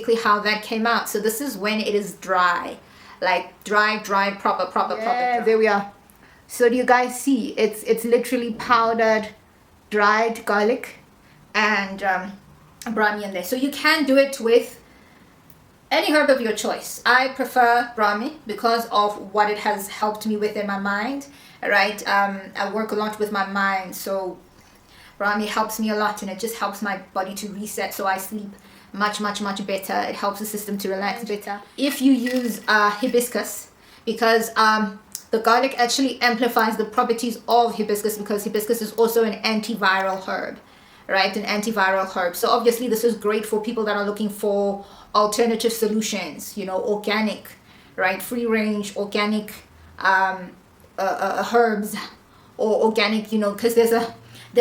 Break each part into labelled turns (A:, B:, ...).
A: basically how that came out. So this is when it is dry, like dry, proper, proper. There we are. So do you guys see? It's literally powdered, dried garlic and brahmi in there. So you can do it with any herb of your choice. I prefer brahmi because of what it has helped me with in my mind, right? I work a lot with my mind, so brahmi helps me a lot, and it just helps my body to reset, so I sleep much better. It helps the system to relax better. If you use hibiscus, because the garlic actually amplifies the properties of hibiscus, because hibiscus is also an antiviral herb, right? An antiviral herb. So obviously this is great for people that are looking for alternative solutions, you know, organic, right? Free range, organic herbs, or organic, you know, because there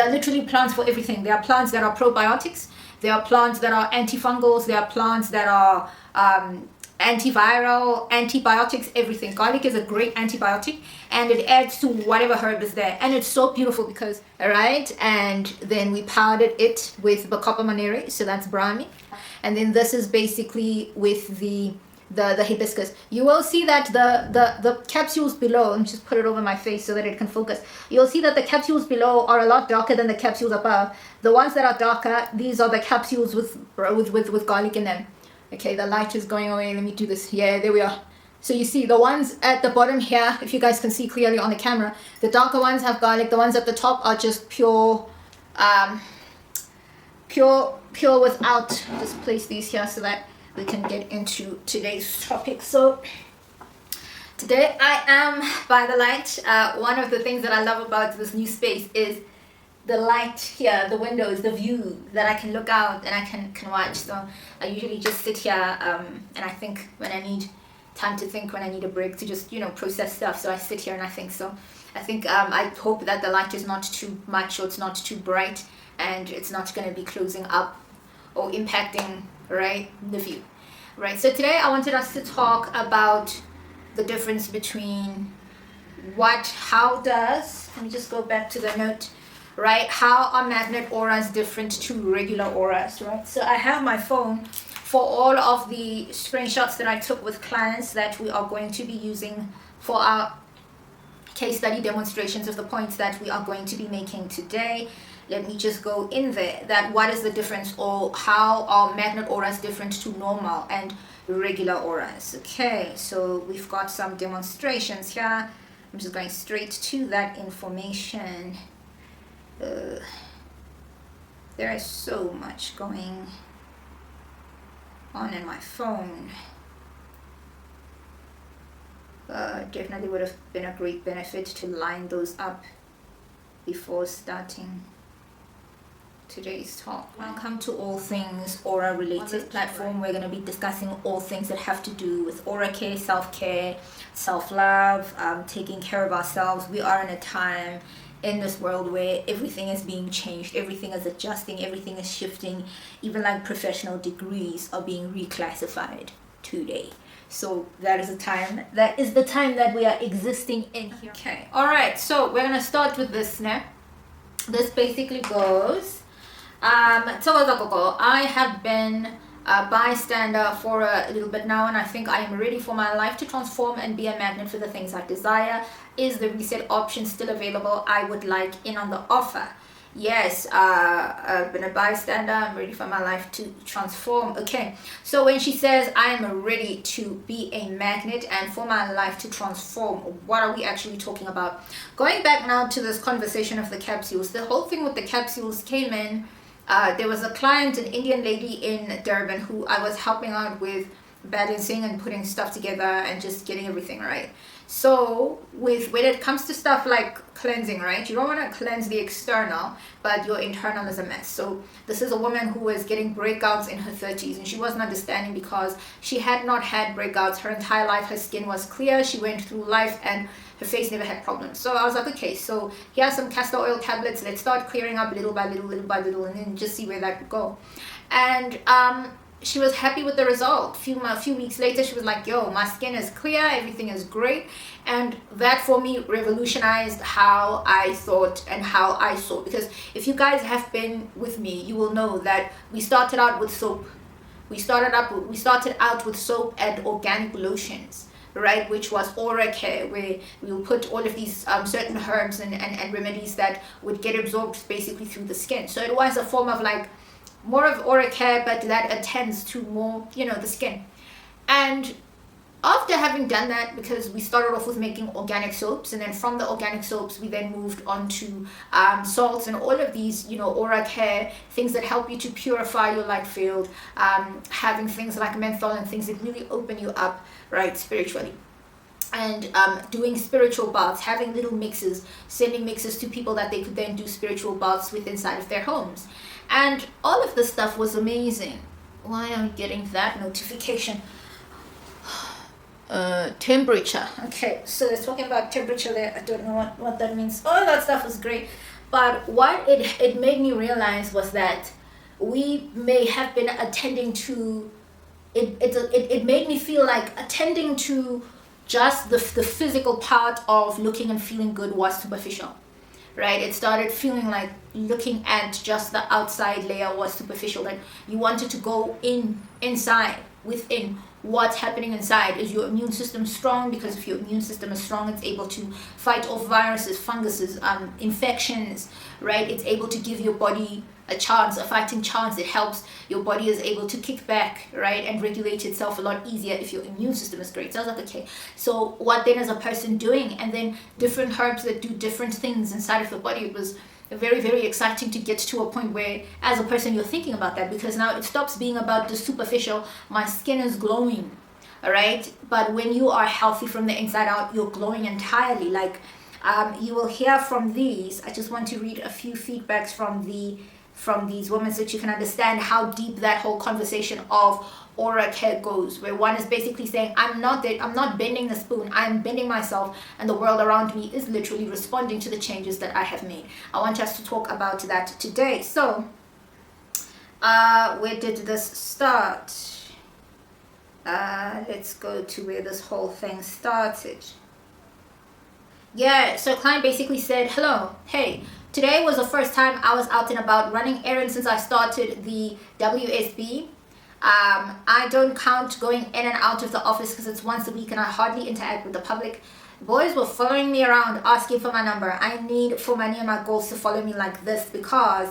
A: are literally plants for everything. There are plants that are probiotics. There are plants that are antifungals. There are plants that are antiviral, antibiotics, everything. Garlic is a great antibiotic, and it adds to whatever herb is there. And it's so beautiful because, all right, and then we powdered it with bacopa monnieri, so that's brahmi. And then this is basically with the hibiscus. You will see that the capsules below, let me just put it over my face so that it can focus. You'll see that the capsules below are a lot darker than the capsules above. The ones that are darker, these are the capsules with garlic in them. Okay, the light is going away. Let me do this. Yeah, there we are. So you see the ones at the bottom here, if you guys can see clearly on the camera, the darker ones have garlic. The ones at the top are just pure without. Just place these here so that we can get into today's topic. So today I am by the light. One of the things that I love about this new space is the light here, the windows, the view that I can look out and I can watch. So I usually just sit here and I think when I need time to think, when I need a break to just, you know, process stuff. So I sit here and I think. So I think I hope that the light is not too much, or it's not too bright, and it's not going to be closing up or impacting, right, the view, right? So today I wanted us to talk about the difference between let me just go back to the note, right? How are magnet auras different to regular auras, right? So I have my phone for all of the screenshots that I took with clients that we are going to be using for our case study demonstrations of the points that we are going to be making today. Let me just go in there, that what is the difference, or how are magnet auras different to normal and regular auras. Okay, so we've got some demonstrations here. I'm just going straight to that information. There is so much going on in my phone. Definitely would have been a great benefit to line those up before starting today's talk. Welcome to All Things Aura Related platform. We're going to be discussing all things that have to do with aura care, self-care, self-love, taking care of ourselves. We are in a time in this world where everything is being changed, everything is adjusting, everything is shifting. Even like professional degrees are being reclassified today. So that is the time that we are existing in here. Okay, all right, so we're going to start with this now. This basically goes, I have been a bystander for a little bit now, and I think I am ready for my life to transform and be a magnet for the things I desire. Is the reset option still available? I would like in on the offer. Yes, I've been a bystander. I'm ready for my life to transform. Okay, so when she says I'm ready to be a magnet and for my life to transform, what are we actually talking about? Going back now to this conversation of the capsules, the whole thing with the capsules came in. There was a client, an Indian lady in Durban, who I was helping out with balancing and putting stuff together and just getting everything right. So when it comes to stuff like cleansing, right, you don't want to cleanse the external, but your internal is a mess. So this is a woman who was getting breakouts in her 30s, and she wasn't understanding because she had not had breakouts her entire life. Her skin was clear. She went through life and her face never had problems. So I was like, okay, so here are some castor oil tablets. Let's start clearing up little by little, and then just see where that would go. And she was happy with the result. A few weeks later, she was like, yo, my skin is clear, everything is great. And that for me revolutionized how I thought and how I saw. Because if you guys have been with me, you will know that we started out with soap. We started out with soap and organic lotions, right, which was aura care, where we will put all of these certain herbs and remedies that would get absorbed basically through the skin. So it was a form of like more of aura care, but that attends to more, the skin. And after having done that, because we started off with making organic soaps, and then from the organic soaps we then moved on to salts and all of these aura care things that help you to purify your light field, having things like menthol and things that really open you up, right, spiritually. And doing spiritual baths, having little mixes, sending mixes to people that they could then do spiritual baths with inside of their homes. And all of this stuff was amazing. Why am I getting that notification? Temperature. Okay, so they're talking about temperature there. I don't know what that means. All that stuff was great. But what it made me realize was that we may have been attending to, it made me feel like attending to just the physical part of looking and feeling good was superficial. Right? It started feeling like looking at just the outside layer was superficial. That you wanted to go inside, within. What's happening inside? Is your immune system strong? Because if your immune system is strong, it's able to fight off viruses, funguses, infections, right? It's able to give your body a chance, a fighting chance. It helps your body is able to kick back, right, and regulate itself a lot easier if your immune system is great. So I was like, okay, so what then is a person doing? And then different herbs that do different things inside of the body. It was very, very exciting to get to a point where as a person you're thinking about that, because now it stops being about the superficial, my skin is glowing, all right? But when you are healthy from the inside out, you're glowing entirely. Like you will hear from these. I just want to read a few feedbacks from these women so that you can understand how deep that whole conversation of aura care goes, where one is basically saying, I'm not bending the spoon, I'm bending myself, and the world around me is literally responding to the changes that I have made. I want us to talk about that today. So where did this start? Let's go to where this whole thing started. Yeah, so a client basically said, hello, hey, today was the first time I was out and about running errands since I started the WSB. I don't count going in and out of the office because it's once a week and I hardly interact with the public. Boys were following me around asking for my number. I need for my and my goals to follow me like this because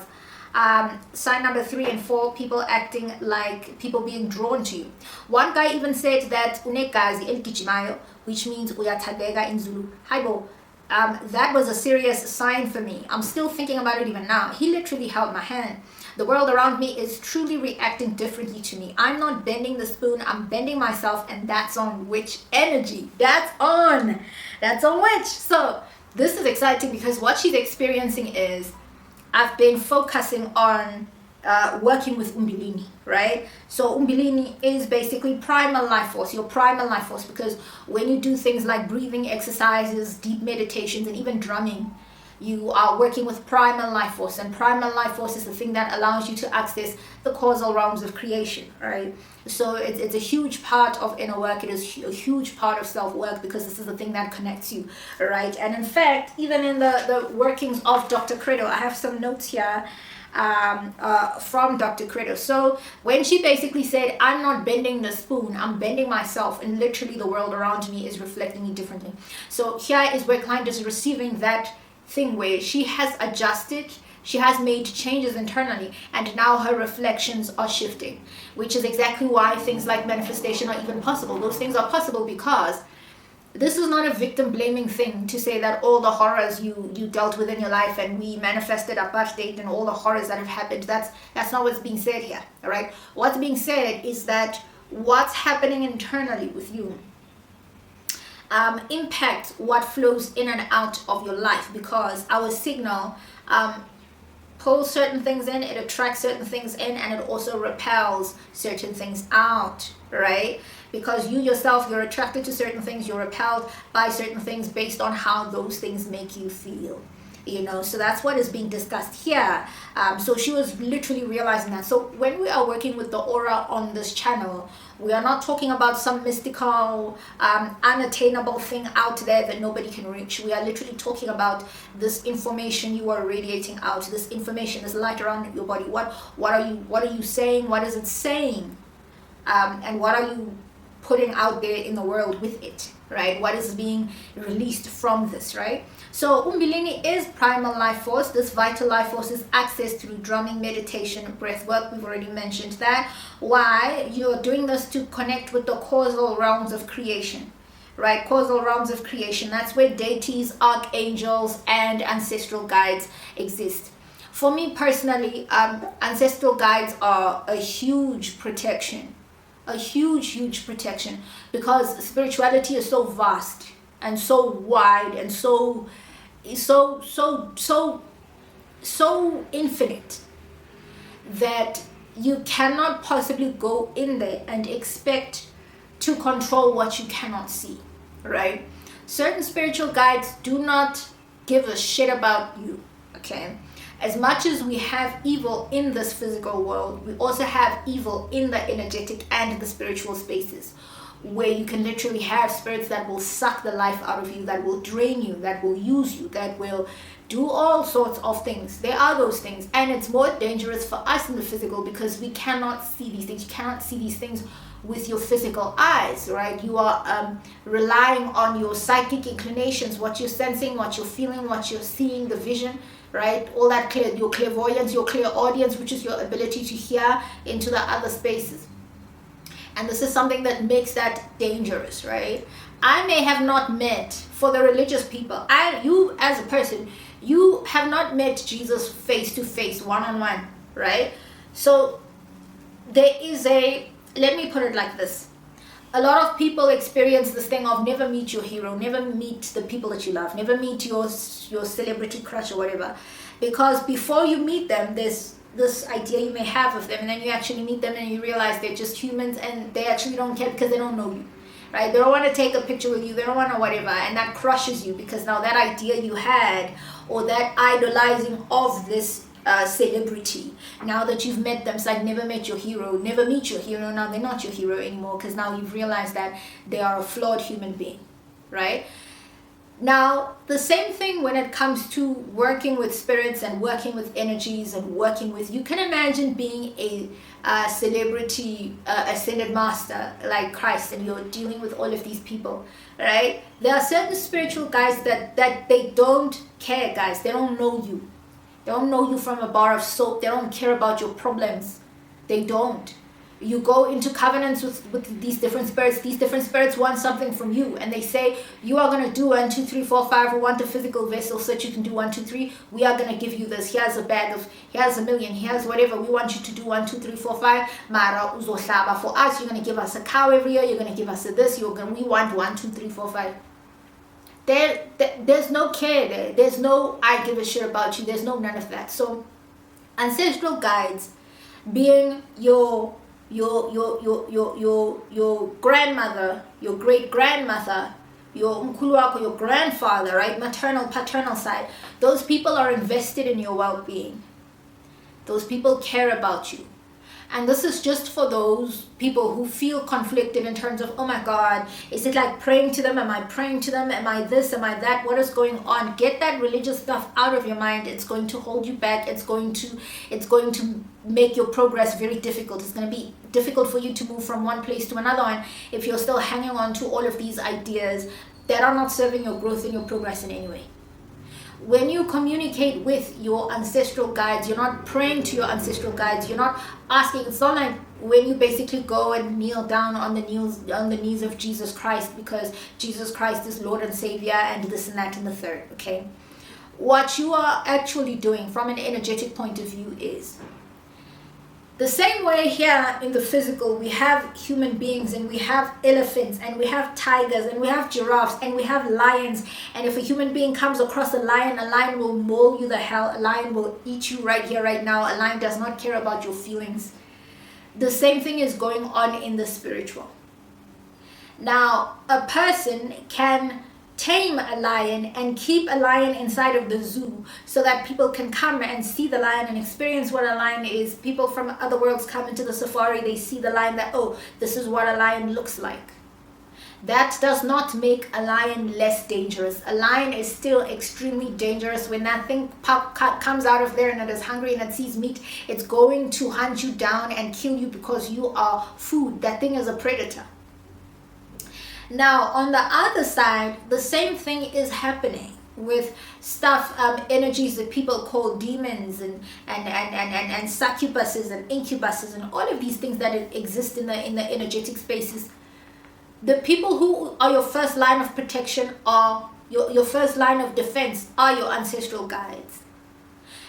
A: sign number 3 and 4, people acting like people being drawn to you. One guy even said that unekazi eligijimayo, which means uyathandeka in Zulu. Haibo. That was a serious sign for me. I'm still thinking about it even now. He literally held my hand. The world around me is truly reacting differently to me. I'm not bending the spoon, I'm bending myself, and that's on which energy? That's on which? So this is exciting because what she's experiencing is, I've been focusing on working with umbilini, right? So umbilini is basically primal life force, your primal life force, because when you do things like breathing exercises, deep meditations, and even drumming, you are working with primal life force, and primal life force is the thing that allows you to access the causal realms of creation, right? So it's a huge part of inner work. It is a huge part of self-work because this is the thing that connects you, right? And in fact, even in the workings of Dr. Credo, I have some notes here from Dr. Credo. So when she basically said, I'm not bending the spoon, I'm bending myself, and literally the world around me is reflecting me differently. So here is where client is receiving that thing where she has adjusted, she has made changes internally, and now her reflections are shifting, which is exactly why things like manifestation are even possible. Those things are possible because this is not a victim blaming thing to say that all the horrors you dealt with in your life and we manifested apartheid and all the horrors that have happened, that's not what's being said here, all right? What's being said is that what's happening internally with you impact what flows in and out of your life, because our signal pulls certain things in, it attracts certain things in, and it also repels certain things out, right? Because you yourself, you're attracted to certain things, you're repelled by certain things based on how those things make you feel. So that's what is being discussed here. So she was literally realizing that. So when we are working with the aura on this channel, we are not talking about some mystical, unattainable thing out there that nobody can reach. We are literally talking about this information you are radiating out, this information, this light around your body. What are you saying? What is it saying? and what are you putting out there in the world with it, right? What is being released from this, right? So umbilini is primal life force. This vital life force is accessed through drumming, meditation, breath work. We've already mentioned that. Why? You're doing this to connect with the causal realms of creation, right? Causal realms of creation. That's where deities, archangels, and ancestral guides exist. For me personally, ancestral guides are a huge protection. A huge protection, because spirituality is so vast and so wide and so infinite that you cannot possibly go in there and expect to control what you cannot see, right? Certain spiritual guides do not give a shit about you, okay? As much as we have evil in this physical world, we also have evil in the energetic and the spiritual spaces, where you can literally have spirits that will suck the life out of you, that will drain you, that will use you, that will do all sorts of things. There are those things, and it's more dangerous for us in the physical because we cannot see these things. You cannot see these things with your physical eyes, right? You are relying on your psychic inclinations, what you're sensing, what you're feeling, what you're seeing, the vision, right? All that your clairvoyance, your clairaudience, which is your ability to hear into the other spaces. And this is something that makes that dangerous, right? I may have not met, for the religious people, you as a person, you have not met Jesus face to face, one-on-one, right? So there is let me put it like this. A lot of people experience this thing of never meet your hero, never meet the people that you love, never meet your celebrity crush or whatever. Because before you meet them, there's this idea you may have of them, and then you actually meet them and you realize they're just humans and they actually don't care because they don't know you, right? They don't want to take a picture with you, they don't want to whatever, and that crushes you because now that idea you had, or that idolizing of this celebrity, now that you've met them, it's like never met your hero, never meet your hero. Now they're not your hero anymore because now you've realized that they are a flawed human being, right? Now the same thing when it comes to working with spirits and working with energies and working with, you can imagine being a celebrity ascended master like Christ, and you're dealing with all of these people, right? There are certain spiritual guys that they don't care, guys. They don't know you. They don't know you from a bar of soap. They don't care about your problems. They don't. You go into covenants with these different spirits. These different spirits want something from you, and they say, you are going to do 1, 2, 3, 4, 5. We want a physical vessel so that you can do 1, 2, 3. We are going to give you this. Here's a bag of, here's a million, here's whatever. We want you to do 1, 2, 3, 4, 5. Mara uzohlaba. For us, you're going to give us a cow every year. You're going to give us a this. We want 1, 2, 3, 4, 5. There's no care there. There's no I give a shit about you. There's no none of that. So ancestral guides, being your grandmother, your great grandmother, your umkhulu wako, your grandfather, right? Maternal, paternal side. Those people are invested in your well-being. Those people care about you. And this is just for those people who feel conflicted in terms of, oh my God, is it like praying to them? Am I praying to them? Am I this? Am I that? What is going on? Get that religious stuff out of your mind. It's going to hold you back. It's going to make your progress very difficult. It's going to be difficult for you to move from one place to another one if you're still hanging on to all of these ideas that are not serving your growth and your progress in any way. When you communicate with your ancestral guides, you're not praying to your ancestral guides. You're not asking. It's not like when you basically go and kneel down on the knees of Jesus Christ because Jesus Christ is Lord and Savior and this and that and the third. Okay, what you are actually doing from an energetic point of view is the same way here in the physical, we have human beings and we have elephants and we have tigers and we have giraffes and we have lions. And if a human being comes across a lion will maul you the hell. A lion will eat you right here, right now. A lion does not care about your feelings. The same thing is going on in the spiritual. Now, a person can tame a lion and keep a lion inside of the zoo so that people can come and see the lion and experience what a lion is. People from other worlds come into the safari, they see the lion, that, oh, this is what a lion looks like. that does not make a lion less dangerous. A lion is still extremely dangerous. When that thing comes out of there and it is hungry and it sees meat, it's going to hunt you down and kill you because you are food. That thing is a predator. Now, on the other side, the same thing is happening with stuff, energies that people call demons and succubuses and incubuses and all of these things that exist in the energetic spaces. The people who are your first line of protection, are your first line of defense, are your ancestral guides.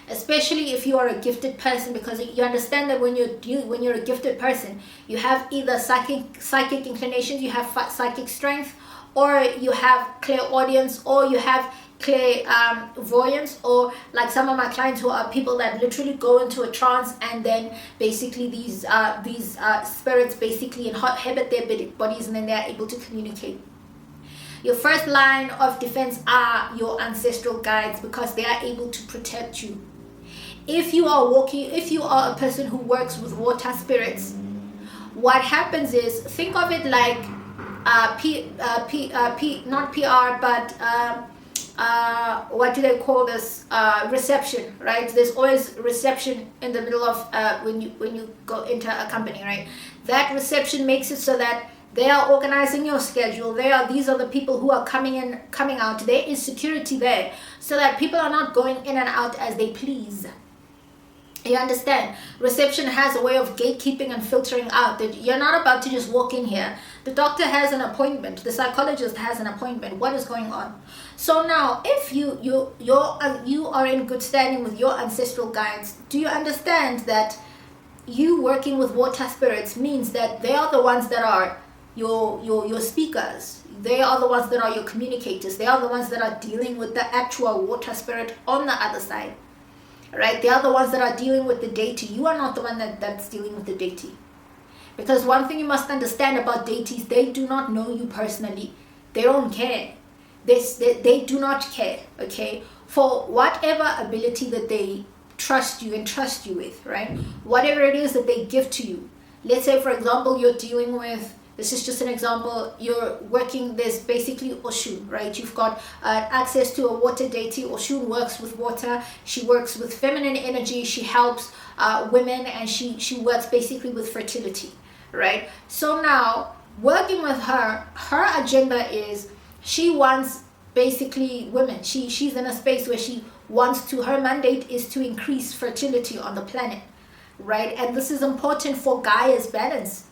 A: Especially if you are a gifted person, because you understand that when you're a gifted person, you have either psychic inclinations, you have psychic strength, or you have clairaudience, or you have clairvoyance, or like some of my clients who are people that literally go into a trance, and then basically these spirits basically inhabit their bodies, and then they are able to communicate. Your first line of defense are your ancestral guides, because they are able to protect you. If you are a person who works with water spirits, what happens is, think of it like not PR, but what do they call this? Reception, right? There's always reception in the middle of when you go into a company, right? That reception makes it so that they are organizing your schedule. These are the people who are coming in, coming out. There is security there, so that people are not going in and out as they please. You understand? Reception has a way of gatekeeping and filtering out, that you're not about to just walk in here. The doctor has an appointment. The psychologist has an appointment. What is going on? So now, if you are in good standing with your ancestral guides, do you understand that you working with water spirits means that they are the ones that are your speakers. They are the ones that are your communicators. They are the ones that are dealing with the actual water spirit on the other side. Right? They are the ones that are dealing with the deity. You are not the one that's dealing with the deity. Because one thing you must understand about deities, they do not know you personally. They don't care. They do not care, okay? For whatever ability that they trust you with, right? Whatever it is that they give to you. Let's say, for example, you're dealing with, this is just an example, you're working, there's basically Oshun, right? You've got access to a water deity. Oshun works with water. She works with feminine energy. She helps women, and she works basically with fertility, right? So now, working with her agenda is, she wants basically women. She's in a space where she wants to, her mandate is to increase fertility on the planet, right? And this is important for Gaia's balance.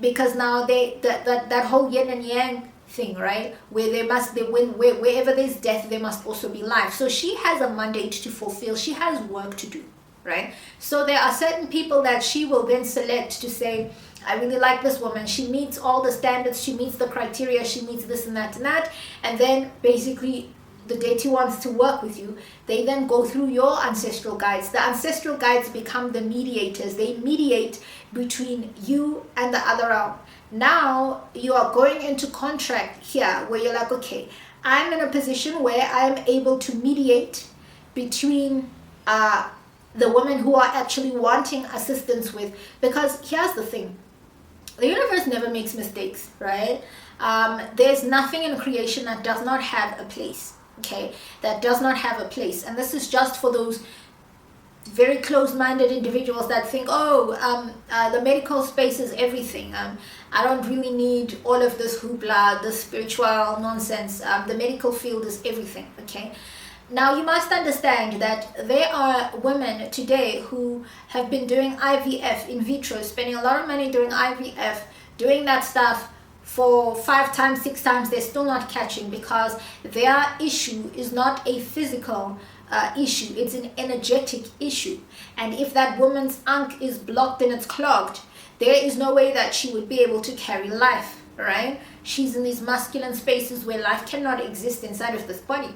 A: Because now that whole yin and yang thing, right? Where wherever there's death, there must also be life. So she has a mandate to fulfill. She has work to do, right? So there are certain people that she will then select to say, I really like this woman. She meets all the standards. She meets the criteria. She meets this and that and that. And then basically the deity wants to work with you. They then go through your ancestral guides. The ancestral guides become the mediators. They mediate between you and the other realm. Now you are going into contract here, where you're like, okay, I'm in a position where I'm able to mediate between the women who are actually wanting assistance with, because here's the thing, the universe never makes mistakes, right? There's nothing in creation that does not have a place. Okay, that does not have a place. And this is just for those very close-minded individuals that think, the medical space is everything. I don't really need all of this hoopla, this spiritual nonsense. The medical field is everything, okay? Now, you must understand that there are women today who have been doing IVF in vitro, spending a lot of money doing IVF, doing that stuff for 5 times, 6 times, they're still not catching, because their issue is not a physical issue, it's an energetic issue. And if that woman's ankh is blocked and it's clogged, there is no way that she would be able to carry life, right? She's in these masculine spaces where life cannot exist inside of this body.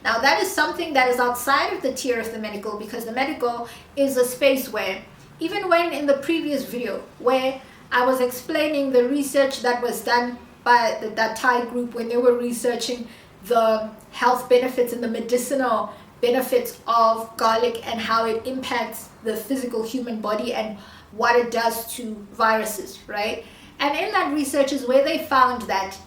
A: Now, that is something that is outside of the tier of the medical, because the medical is a space where, even when in the previous video where I was explaining the research that was done by that Thai group when they were researching the health benefits and the medicinal benefits of garlic and how it impacts the physical human body and what it does to viruses, right? And in that research is where they found that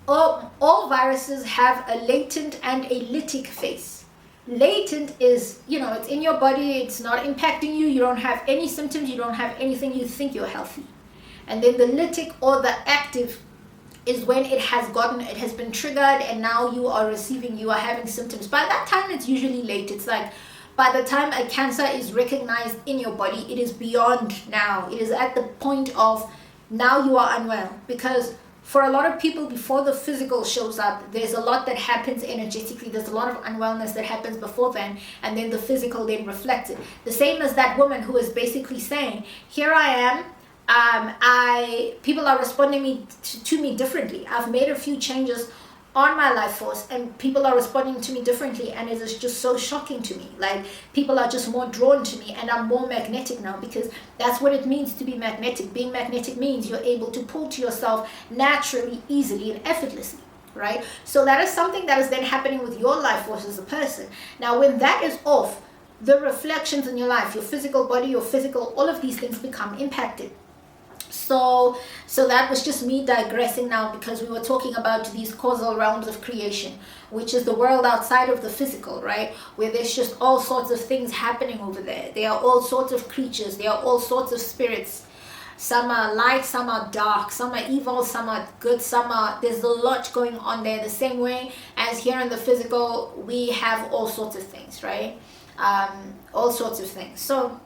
A: all viruses have a latent and a lytic phase. Latent is, it's in your body, it's not impacting you, you don't have any symptoms, you don't have anything, you think you're healthy. And then the lytic or the active is when it has been triggered, and now you are having symptoms. By that time, it's usually late. It's like by the time a cancer is recognized in your body, it is beyond now. It is at the point of now you are unwell. Because for a lot of people, before the physical shows up, there's a lot that happens energetically. There's a lot of unwellness that happens before then, and then the physical then reflects it. The same as that woman who is basically saying, here I am, people are responding to me differently. I've made a few changes on my life force, and people are responding to me differently, and it is just so shocking to me. Like, people are just more drawn to me, and I'm more magnetic now, because that's what it means to be magnetic. Being magnetic means you're able to pull to yourself naturally, easily, and effortlessly, right? So that is something that is then happening with your life force as a person. Now, when that is off, the reflections in your life, your physical body, your physical, all of these things become impacted. So that was just me digressing now, because we were talking about these causal realms of creation, which is the world outside of the physical, right? Where there's just all sorts of things happening over there. There are all sorts of creatures. There are all sorts of spirits. Some are light, some are dark, some are evil, some are good, there's a lot going on there. The same way as here in the physical, we have all sorts of things, right? All sorts of things. So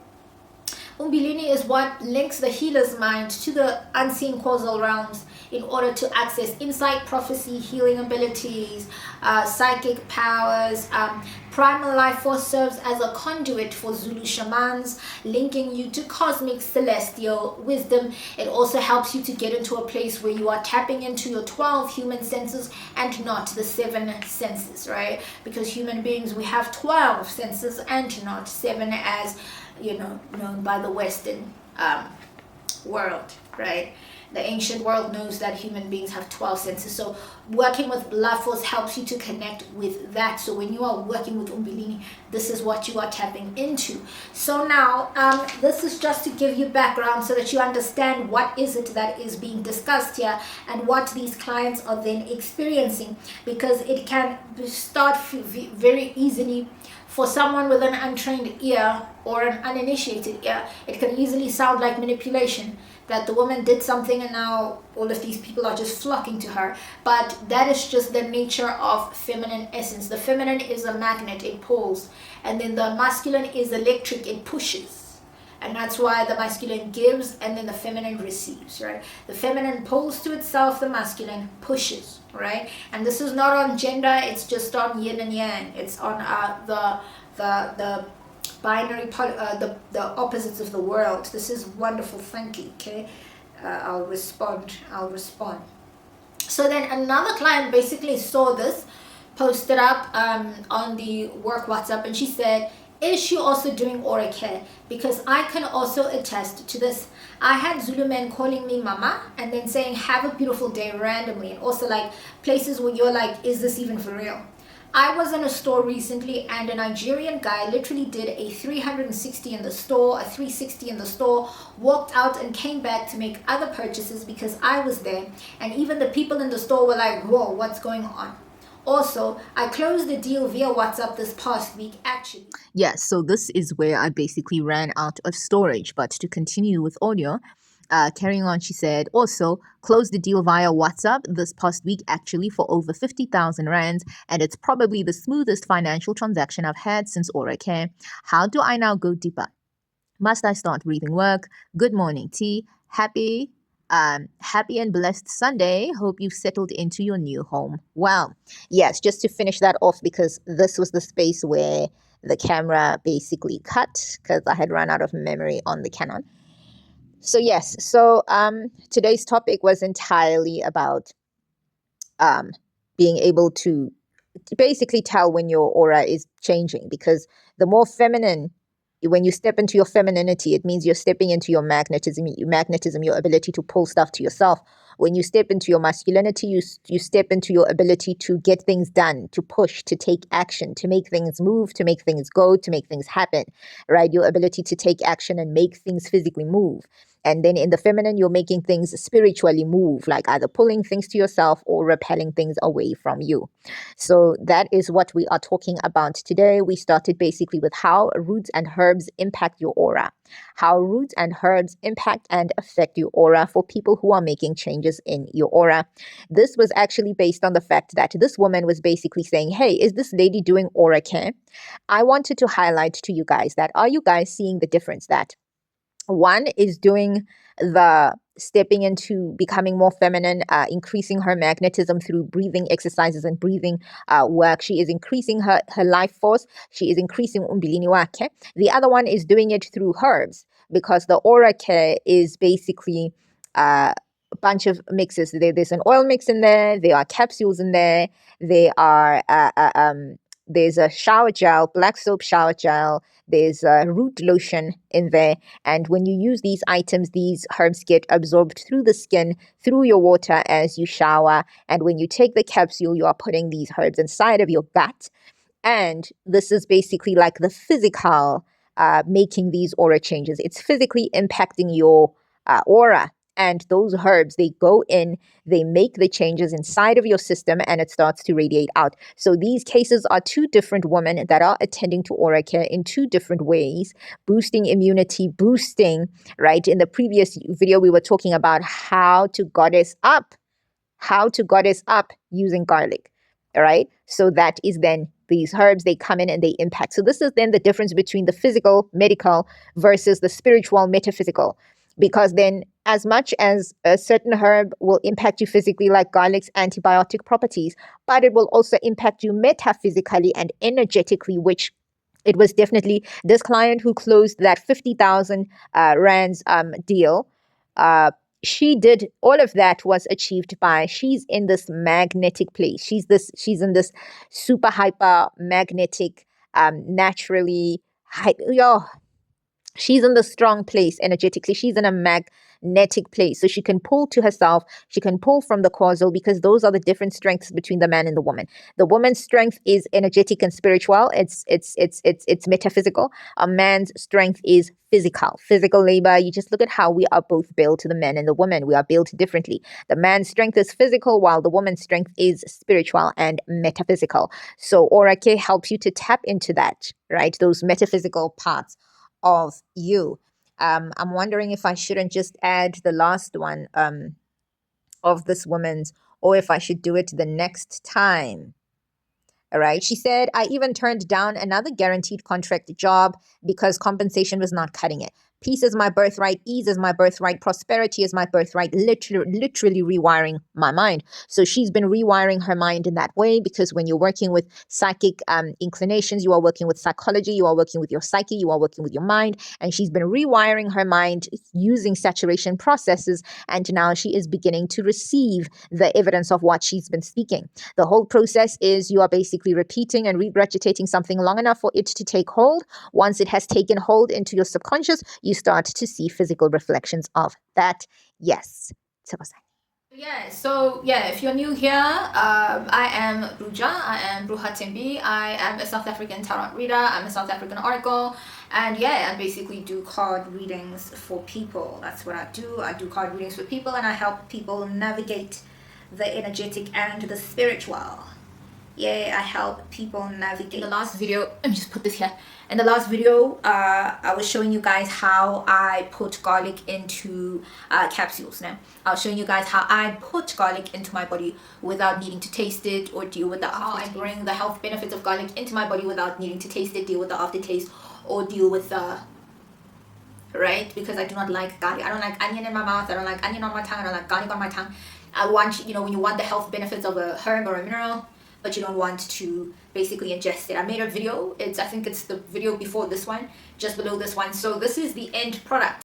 A: Umbilini is what links the healer's mind to the unseen causal realms in order to access insight, prophecy, healing abilities, psychic powers. Primal life force serves as a conduit for Zulu shamans, linking you to cosmic celestial wisdom. It also helps you to get into a place where you are tapping into your 12 human senses and not the 7 senses, right? Because human beings, we have 12 senses and not 7, as known by the Western world, right? The ancient world knows that human beings have 12 senses. So working with life force helps you to connect with that. So when you are working with Umbilini, this is what you are tapping into. So now, this is just to give you background so that you understand what is it that is being discussed here and what these clients are then experiencing, because it can start very easily for someone with an untrained ear or an uninitiated ear. It can easily sound like manipulation, that the woman did something and now all of these people are just flocking to her. But that is just the nature of feminine essence. The feminine is a magnet, it pulls. And then the masculine is electric, it pushes. And that's why the masculine gives and then the feminine receives, right? The feminine pulls to itself, the masculine pushes, right? And this is not on gender, it's just on yin and yang. It's on the binary, the opposites of the world. This is wonderful thinking, okay? I'll respond. So then another client basically saw this posted up on the work WhatsApp, and she said, is she also doing aura care? Because I can also attest to this. I had Zulu men calling me mama and then saying have a beautiful day randomly, and also like places where you're like, is this even for real? I was in a store recently and a Nigerian guy literally did a 360 in the store, a 360 in the store, walked out and came back to make other purchases because I was there, and even the people in the store were like, whoa, what's going on? Also, I closed the deal via WhatsApp this past week, actually.
B: Yes, so this is where I basically ran out of storage. But to continue with audio, carrying on, she said, also closed the deal via WhatsApp this past week, actually, for over 50,000 rands, and it's probably the smoothest financial transaction I've had since Aura Care. How do I now go deeper? Must I start breathing work? Good morning, T. Happy and blessed Sunday. Hope you've settled into your new home. Well, yes, just to finish that off, because this was the space where the camera basically cut because I had run out of memory on the Canon. So yes, today's topic was entirely about being able to basically tell when your aura is changing, because the more feminine, when you step into your femininity, it means you're stepping into your magnetism, your ability to pull stuff to yourself. When you step into your masculinity, you step into your ability to get things done, to push, to take action, to make things move, to make things go, to make things happen, right? Your ability to take action and make things physically move. And then in the feminine, you're making things spiritually move, like either pulling things to yourself or repelling things away from you. So that is what we are talking about today. We started basically with how roots and herbs impact your aura, how roots and herbs impact and affect your aura for people who are making changes in your aura. This was actually based on the fact that this woman was basically saying, hey, is this lady doing aura care? I wanted to highlight to you guys that, are you guys seeing the difference that one is doing the stepping into becoming more feminine, increasing her magnetism through breathing exercises and breathing work. She is increasing her life force. She is increasing umbilini wake. The other one is doing it through herbs, because the aura care is basically a bunch of mixes. There's an oil mix in there are capsules in there, there are there's a shower gel, black soap shower gel, there's a root lotion in there. And when you use these items, these herbs get absorbed through the skin, through your water as you shower. And when you take the capsule, you are putting these herbs inside of your gut. And this is basically like the physical making these aura changes. It's physically impacting your aura. And those herbs, they go in, they make the changes inside of your system, and it starts to radiate out. So these cases are two different women that are attending to aura care in two different ways, boosting immunity, boosting, right? In the previous video, we were talking about how to goddess up using garlic. All right. So that is then these herbs, they come in and they impact. So this is then the difference between the physical, medical versus the spiritual, metaphysical. Because then, as much as a certain herb will impact you physically, like garlic's antibiotic properties, but it will also impact you metaphysically and energetically, which it was definitely this client who closed that 50,000 rands deal. She did all of that was achieved by, she's in this magnetic place. She's in this super hyper magnetic, naturally, she's in the strong place energetically. She's in a magnetic place. So she can pull to herself. She can pull from the causal, because those are the different strengths between the man and the woman. The woman's strength is energetic and spiritual. It's metaphysical. A man's strength is physical labor. You just look at how we are both built, the men and the women. We are built differently. The man's strength is physical, while the woman's strength is spiritual and metaphysical. So Aura K helps you to tap into that, right? Those metaphysical parts of you. I'm wondering if I shouldn't just add the last one of this woman's, or if I should do it the next time. All right. She said, I even turned down another guaranteed contract job because compensation was not cutting it. Peace is my birthright. Ease is my birthright. Prosperity is my birthright. Literally rewiring my mind. So she's been rewiring her mind in that way, because when you're working with psychic inclinations, you are working with psychology, you are working with your psyche, you are working with your mind. And she's been rewiring her mind using saturation processes. And now she is beginning to receive the evidence of what she's been speaking. The whole process is you are basically repeating and regurgitating something long enough for it to take hold. Once it has taken hold into your subconscious, you start to see physical reflections of that. Yes.
A: If you're new here, I am Bruja. I am Bruha Timbi. I am a South African tarot reader. I'm a South African oracle. And I basically do card readings for people. That's what I do. I do card readings for people, and I help people navigate the energetic and the spiritual. I help people navigate. In the last video, let me just put this here. In the last video, I was showing you guys how I put garlic into capsules. Now, I was showing you guys how I put garlic into my body without needing to taste it or deal with how I bring the health benefits of garlic into my body without needing to taste it, deal with the aftertaste, or deal with the right? Because I do not like garlic. I don't like onion in my mouth. I don't like onion on my tongue. I don't like garlic on my tongue. I want, when you want the health benefits of a herb or a mineral, but you don't want to basically ingest it. I made a video. I think it's the video before this one, just below this one. So this is the end product.